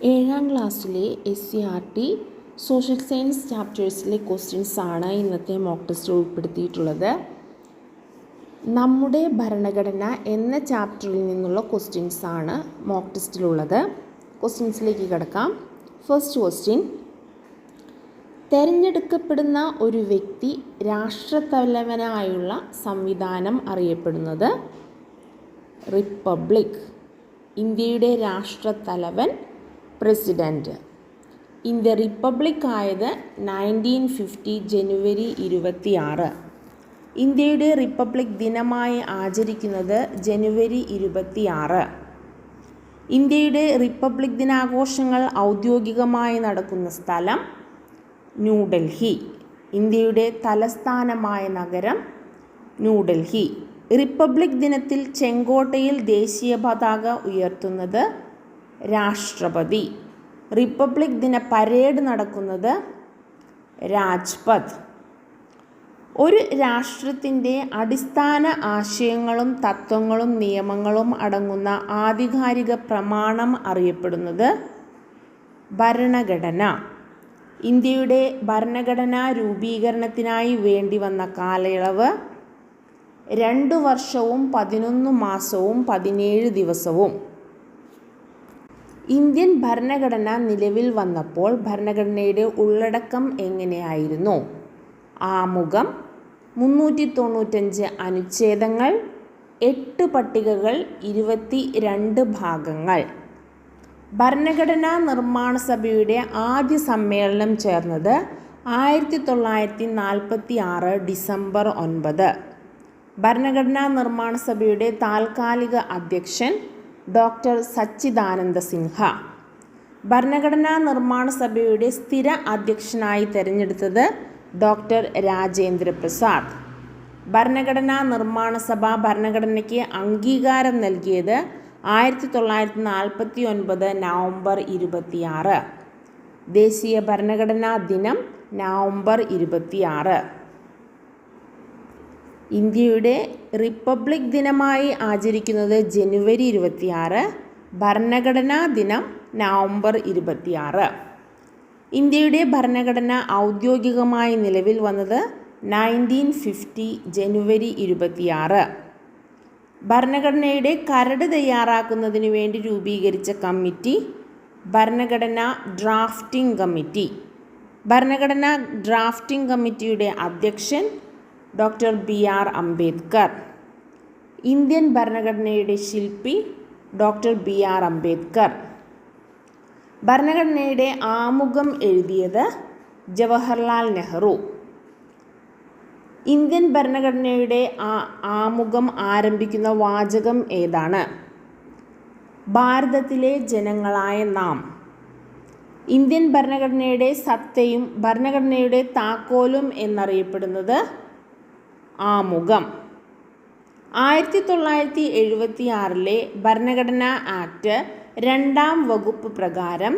ഏഴാം ക്ലാസ്സിലെ SCERT social science ചാപ്റ്റേഴ്സിലെ ക്വസ്റ്റ്യൻസാണ് ഇന്നത്തെ മോക്ക് ടെസ്റ്റിൽ ഉൾപ്പെടുത്തിയിട്ടുള്ളത്. നമ്മുടെ ഭരണഘടന എന്ന ചാപ്റ്ററിൽ നിന്നുള്ള ക്വസ്റ്റ്യൻസാണ് മോക്ക് ടെസ്റ്റിലുള്ളത്. ക്വസ്റ്റ്യൻസിലേക്ക് കിടക്കാം. ഫസ്റ്റ് ക്വസ്റ്റ്യൻ: തിരഞ്ഞെടുക്കപ്പെടുന്ന ഒരു വ്യക്തി രാഷ്ട്രത്തലവനായുള്ള സംവിധാനം അറിയപ്പെടുന്നത് റിപ്പബ്ലിക്. ഇന്ത്യയുടെ രാഷ്ട്രത്തലവൻ പ്രസിഡൻറ്റ്. ഇന്ത്യ റിപ്പബ്ലിക് ആയത് 1950 ജനുവരി 26. ഇന്ത്യയുടെ റിപ്പബ്ലിക് ദിനമായി ആചരിക്കുന്നത് ജനുവരി 26. ഇന്ത്യയുടെ റിപ്പബ്ലിക് ദിനാഘോഷങ്ങൾ ഔദ്യോഗികമായി നടക്കുന്ന സ്ഥലം ന്യൂഡൽഹി. ഇന്ത്യയുടെ തലസ്ഥാനമായ നഗരം ന്യൂഡൽഹി. റിപ്പബ്ലിക് ദിനത്തിൽ ചെങ്കോട്ടയിൽ ദേശീയ പതാക ഉയർത്തുന്നത് രാഷ്ട്രപതി. റിപ്പബ്ലിക് ദിന പരേഡ് നടക്കുന്നത് രാജ്പഥ്. ഒരു രാഷ്ട്രത്തിൻ്റെ അടിസ്ഥാന ആശയങ്ങളും തത്വങ്ങളും നിയമങ്ങളും അടങ്ങുന്ന ആധികാരിക പ്രമാണം അറിയപ്പെടുന്നത് ഭരണഘടന. ഇന്ത്യയുടെ ഭരണഘടനാ രൂപീകരണത്തിനായി വേണ്ടി വന്ന കാലയളവ് 2 വർഷവും 11 മാസവും 17 ദിവസവും. ഇന്ത്യൻ ഭരണഘടന നിലവിൽ വന്നപ്പോൾ ഭരണഘടനയുടെ ഉള്ളടക്കം എങ്ങനെയായിരുന്നു? ആമുഖം, 395 അനുച്ഛേദങ്ങൾ, 8 പട്ടികകൾ, 22 ഭാഗങ്ങൾ. ഭരണഘടനാ നിർമ്മാണ സഭയുടെ ആദ്യ സമ്മേളനം ചേർന്നത് 1946 ഡിസംബർ 9. ഭരണഘടനാ നിർമ്മാണ സഭയുടെ താൽക്കാലിക അധ്യക്ഷൻ ഡോക്ടർ സച്ചിദാനന്ദ സിൻഹ. ഭരണഘടനാ നിർമ്മാണ സഭയുടെ സ്ഥിര അധ്യക്ഷനായി തിരഞ്ഞെടുത്തത് ഡോക്ടർ രാജേന്ദ്ര പ്രസാദ്. ഭരണഘടനാ നിർമ്മാണ സഭ ഭരണഘടനയ്ക്ക് അംഗീകാരം നൽകിയത് 1949 നവംബർ 26. ദേശീയ ഭരണഘടനാ ദിനം നവംബർ 26. ഇന്ത്യയുടെ റിപ്പബ്ലിക് ദിനമായി ആചരിക്കുന്നത് ജനുവരി 26. ഭരണഘടനാ ദിനം നവംബർ 26. ഇന്ത്യയുടെ ഭരണഘടന ഔദ്യോഗികമായി നിലവിൽ വന്നത് 1950 ജനുവരി 26. ഭരണഘടനയുടെ കരട് തയ്യാറാക്കുന്നതിന് വേണ്ടി രൂപീകരിച്ച കമ്മിറ്റി ഭരണഘടനാ ഡ്രാഫ്റ്റിംഗ് കമ്മിറ്റി. ഭരണഘടനാ ഡ്രാഫ്റ്റിംഗ് കമ്മിറ്റിയുടെ അധ്യക്ഷൻ ഡോക്ടർ BR അംബേദ്കർ. ഇന്ത്യൻ ഭരണഘടനയുടെ ശില്പി ഡോക്ടർ BR അംബേദ്കർ. ഭരണഘടനയുടെ ആമുഖം എഴുതിയത് ജവഹർലാൽ നെഹ്റു. ഇന്ത്യൻ ഭരണഘടനയുടെ ആമുഖം ആരംഭിക്കുന്ന വാചകം ഏതാണ്? ഭാരതത്തിലെ ജനങ്ങളായ നാം. ഇന്ത്യൻ ഭരണഘടനയുടെ സത്തയും ഭരണഘടനയുടെ താക്കോലും എന്നറിയപ്പെടുന്നത് ആമുഖം. 1976 ഭരണഘടനാ ആക്ട് 2ാം വകുപ്പ് പ്രകാരം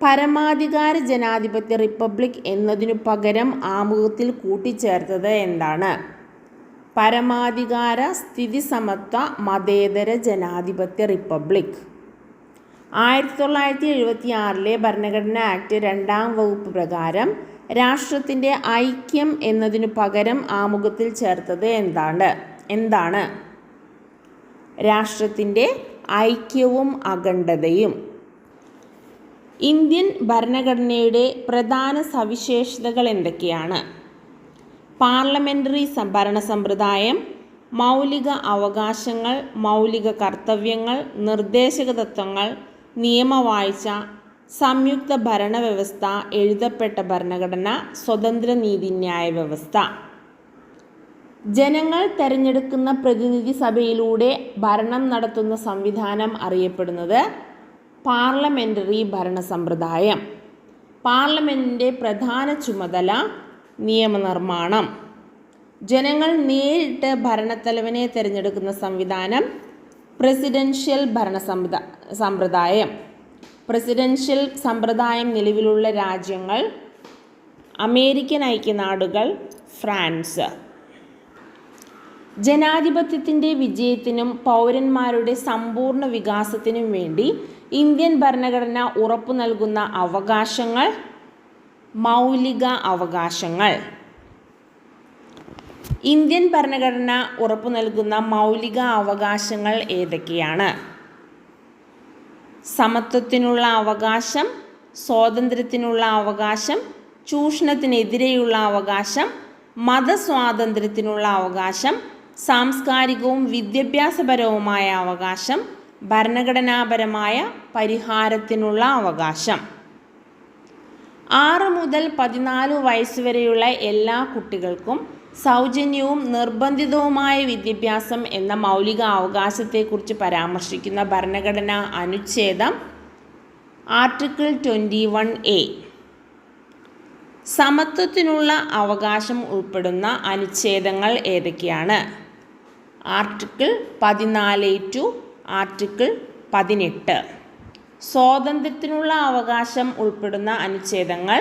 പരമാധികാര ജനാധിപത്യ റിപ്പബ്ലിക് എന്നതിനു പകരം ആമുഖത്തിൽ കൂട്ടിച്ചേർത്തത് എന്താണ്? പരമാധികാര സ്ഥിതിസമത്വ മതേതര ജനാധിപത്യ റിപ്പബ്ലിക്. 1976 ഭരണഘടനാ ആക്ട് 2ാം വകുപ്പ് പ്രകാരം രാഷ്ട്രത്തിൻ്റെ ഐക്യം എന്നതിനു പകരം ആമുഖത്തിൽ ചേർത്തത് എന്താണ്? രാഷ്ട്രത്തിൻ്റെ ഐക്യവും അഖണ്ഡതയും. ഇന്ത്യൻ ഭരണഘടനയുടെ പ്രധാന സവിശേഷതകൾ എന്തൊക്കെയാണ്? പാർലമെൻ്ററി ഭരണ സമ്പ്രദായം, മൗലിക അവകാശങ്ങൾ, മൗലിക കർത്തവ്യങ്ങൾ, നിർദ്ദേശക തത്വങ്ങൾ, നിയമവാഴ്ച, സംയുക്ത ഭരണവ്യവസ്ഥ, എഴുതപ്പെട്ട ഭരണഘടന, സ്വതന്ത്ര നീതിന്യായ വ്യവസ്ഥ. ജനങ്ങൾ തെരഞ്ഞെടുക്കുന്ന പ്രതിനിധി സഭയിലൂടെ ഭരണം നടത്തുന്ന സംവിധാനം അറിയപ്പെടുന്നത് പാർലമെൻ്ററി ഭരണ സമ്പ്രദായം. പാർലമെൻറ്റിൻ്റെ പ്രധാന ചുമതല നിയമനിർമ്മാണം. ജനങ്ങൾ നേരിട്ട് ഭരണത്തലവനെ തിരഞ്ഞെടുക്കുന്ന സംവിധാനം പ്രസിഡൻഷ്യൽ ഭരണ സമ്പ്രദായം. പ്രസിഡൻഷ്യൽ സമ്പ്രദായം നിലവിലുള്ള രാജ്യങ്ങൾ: അമേരിക്കൻ ഐക്യനാടുകൾ, ഫ്രാൻസ്. ജനാധിപത്യത്തിൻ്റെ വിജയത്തിനും പൗരന്മാരുടെ സമ്പൂർണ്ണ വികാസത്തിനും വേണ്ടി ഇന്ത്യൻ ഭരണഘടന ഉറപ്പു നൽകുന്ന അവകാശങ്ങൾ, മൗലിക അവകാശങ്ങൾ. ഇന്ത്യൻ ഭരണഘടന ഉറപ്പു നൽകുന്ന മൗലിക അവകാശങ്ങൾ ഏതൊക്കെയാണ്? സമത്വത്തിനുള്ള അവകാശം, സ്വാതന്ത്ര്യത്തിനുള്ള അവകാശം, ചൂഷണത്തിനെതിരെയുള്ള അവകാശം, മതസ്വാതന്ത്ര്യത്തിനുള്ള അവകാശം, സാംസ്കാരികവും വിദ്യാഭ്യാസപരവുമായ അവകാശം, ഭരണഘടനാപരമായ പരിഹാരത്തിനുള്ള അവകാശം. 6 മുതൽ 14 വയസ്സുവരെയുള്ള എല്ലാ കുട്ടികൾക്കും സൗജന്യവും നിർബന്ധിതവുമായ വിദ്യാഭ്യാസം എന്ന മൗലിക അവകാശത്തെക്കുറിച്ച് പരാമർശിക്കുന്ന ഭരണഘടനാ അനുച്ഛേദം ആർട്ടിക്കിൾ 21A. സമത്വത്തിനുള്ള അവകാശം ഉൾപ്പെടുന്ന അനുച്ഛേദങ്ങൾ ഏതൊക്കെയാണ്? Article 14A to article 18. സ്വാതന്ത്ര്യത്തിനുള്ള അവകാശം ഉൾപ്പെടുന്ന അനുച്ഛേദങ്ങൾ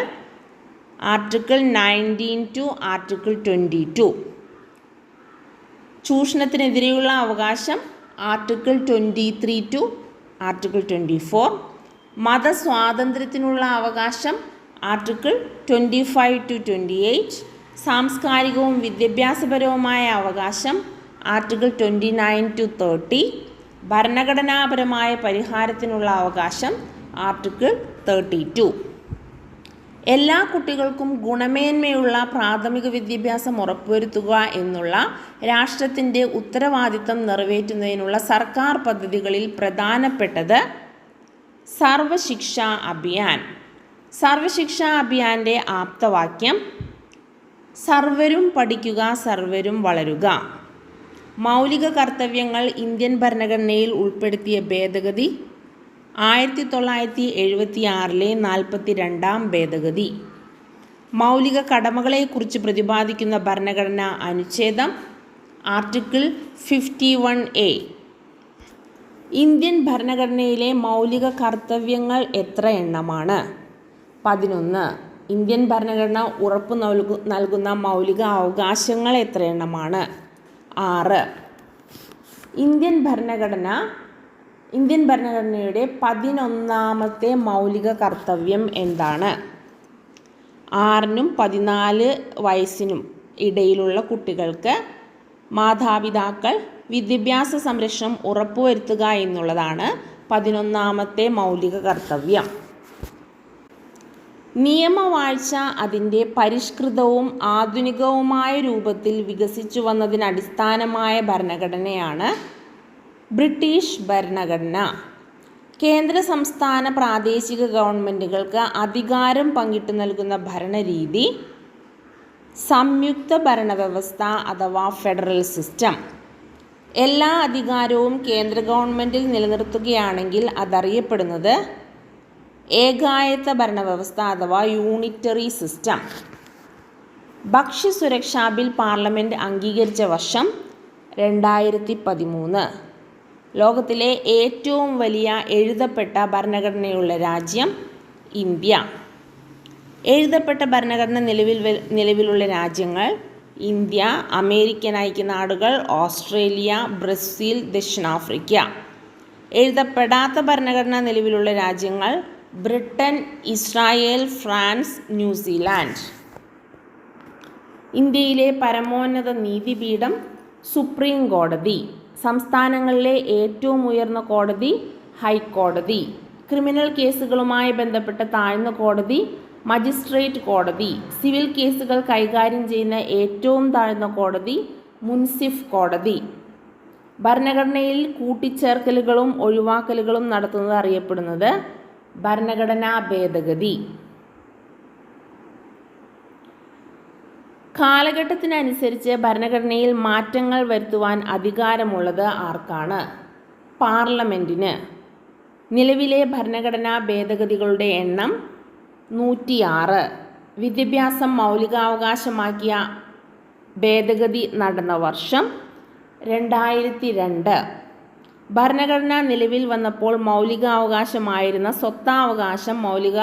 ആർട്ടിക്കിൾ 19 to ആർട്ടിക്കിൾ 22. ചൂഷണത്തിനെതിരെയുള്ള അവകാശം ആർട്ടിക്കിൾ 23 to ആർട്ടിക്കിൾ 24. മതസ്വാതന്ത്ര്യത്തിനുള്ള അവകാശം ആർട്ടിക്കിൾ 25 to 28. സാംസ്കാരികവും വിദ്യാഭ്യാസപരവുമായ അവകാശം ആർട്ടിക്കിൾ 29 to 30. ഭരണഘടനാപരമായ പരിഹാരത്തിനുള്ള അവകാശം ആർട്ടിക്കിൾ 32. എല്ലാ കുട്ടികൾക്കും ഗുണമേന്മയുള്ള പ്രാഥമിക വിദ്യാഭ്യാസം ഉറപ്പുവരുത്തുക എന്നുള്ള രാഷ്ട്രത്തിൻ്റെ ഉത്തരവാദിത്തം നിറവേറ്റുന്നതിനുള്ള സർക്കാർ പദ്ധതികളിൽ പ്രധാനപ്പെട്ടത് സർവശിക്ഷാ അഭിയാൻ. സർവശിക്ഷാ അഭിയാൻ്റെ ആപ്തവാക്യം സർവരും പഠിക്കുക, സർവരും വളരുക. മൗലിക കർത്തവ്യങ്ങൾ ഇന്ത്യൻ ഭരണഘടനയിൽ ഉൾപ്പെടുത്തിയ ഭേദഗതി 1976 42-ാം ഭേദഗതി. മൗലിക കടമകളെക്കുറിച്ച് പ്രതിപാദിക്കുന്ന ഭരണഘടനാ അനുച്ഛേദം ആർട്ടിക്കിൾ 51A. ഇന്ത്യൻ ഭരണഘടനയിലെ മൗലിക കർത്തവ്യങ്ങൾ എത്ര എണ്ണമാണ്? 11. ഇന്ത്യൻ ഭരണഘടന ഉറപ്പു നൽകുന്ന മൗലിക അവകാശങ്ങൾ എത്ര എണ്ണമാണ്? 6. ഇന്ത്യൻ ഭരണഘടനയുടെ 11ാമത്തെ മൗലിക കർത്തവ്യം എന്താണ്? 6 - 14 വയസ്സിനും ഇടയിലുള്ള കുട്ടികൾക്ക് മാതാപിതാക്കൾ വിദ്യാഭ്യാസ സംരക്ഷണം ഉറപ്പുവരുത്തുക എന്നുള്ളതാണ് 11ാമത്തെ മൗലിക കർത്തവ്യം. നിയമവാഴ്ച അതിൻ്റെ പരിഷ്കൃതവും ആധുനികവുമായ രൂപത്തിൽ വികസിച്ചു വന്നതിന് അടിസ്ഥാനമായ ഭരണഘടനയാണ് ബ്രിട്ടീഷ് ഭരണഘടന. കേന്ദ്ര സംസ്ഥാന പ്രാദേശിക ഗവൺമെൻറ്റുകൾക്ക് അധികാരം പങ്കിട്ടു നൽകുന്ന ഭരണരീതി സംയുക്ത ഭരണവ്യവസ്ഥ അഥവാ ഫെഡറൽ സിസ്റ്റം. എല്ലാ അധികാരവും കേന്ദ്ര ഗവൺമെൻറ്റിൽ നിലനിർത്തുകയാണെങ്കിൽ അതറിയപ്പെടുന്നത് ഏകായത്ത ഭരണവ്യവസ്ഥ അഥവാ യൂണിറ്ററി സിസ്റ്റം. ഭക്ഷ്യസുരക്ഷാ ബിൽ പാർലമെൻറ്റ് അംഗീകരിച്ച വർഷം 2013. ലോകത്തിലെ ഏറ്റവും വലിയ എഴുതപ്പെട്ട ഭരണഘടനയുള്ള രാജ്യം ഇന്ത്യ. എഴുതപ്പെട്ട ഭരണഘടന നിലവിലുള്ള രാജ്യങ്ങൾ ഇന്ത്യ, അമേരിക്കൻ ഐക്യനാടുകൾ, ഓസ്ട്രേലിയ, ബ്രസീൽ, ദക്ഷിണാഫ്രിക്ക. എഴുതപ്പെടാത്ത ഭരണഘടന നിലവിലുള്ള രാജ്യങ്ങൾ ബ്രിട്ടൻ, ഇസ്രായേൽ, ഫ്രാൻസ്, ന്യൂസിലാൻഡ്. ഇന്ത്യയിലെ പരമോന്നത നീതിപീഠം സുപ്രീം കോടതി. സംസ്ഥാനങ്ങളിലെ ഏറ്റവും ഉയർന്ന കോടതി ഹൈക്കോടതി. ക്രിമിനൽ കേസുകളുമായി ബന്ധപ്പെട്ട താഴ്ന്ന കോടതി മജിസ്ട്രേറ്റ് കോടതി. സിവിൽ കേസുകൾ കൈകാര്യം ചെയ്യുന്ന ഏറ്റവും താഴ്ന്ന കോടതി മുൻസിഫ് കോടതി. ഭരണഘടനയിൽ കൂട്ടിച്ചേർക്കലുകളും ഒഴിവാക്കലുകളും നടത്തുന്നത് അറിയപ്പെടുന്നത് ഭരണഘടനാ ഭേദഗതി. കാലഘട്ടത്തിനനുസരിച്ച് ഭരണഘടനയിൽ മാറ്റങ്ങൾ വരുത്തുവാൻ അധികാരമുള്ളത് ആർക്കാണ്? പാർലമെൻറ്റിന്. നിലവിലെ ഭരണഘടനാ ഭേദഗതികളുടെ എണ്ണം 106. വിദ്യാഭ്യാസം മൗലികാവകാശമാക്കിയ ഭേദഗതി നടന്ന വർഷം 2002. ഭരണഘടന നിലവിൽ വന്നപ്പോൾ മൗലികാവകാശമായിരുന്ന സ്വത്താവകാശം മൗലിക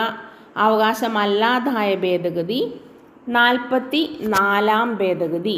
അവകാശമല്ലാതായ ഭേദഗതി 44-ാം ഭേദഗതി.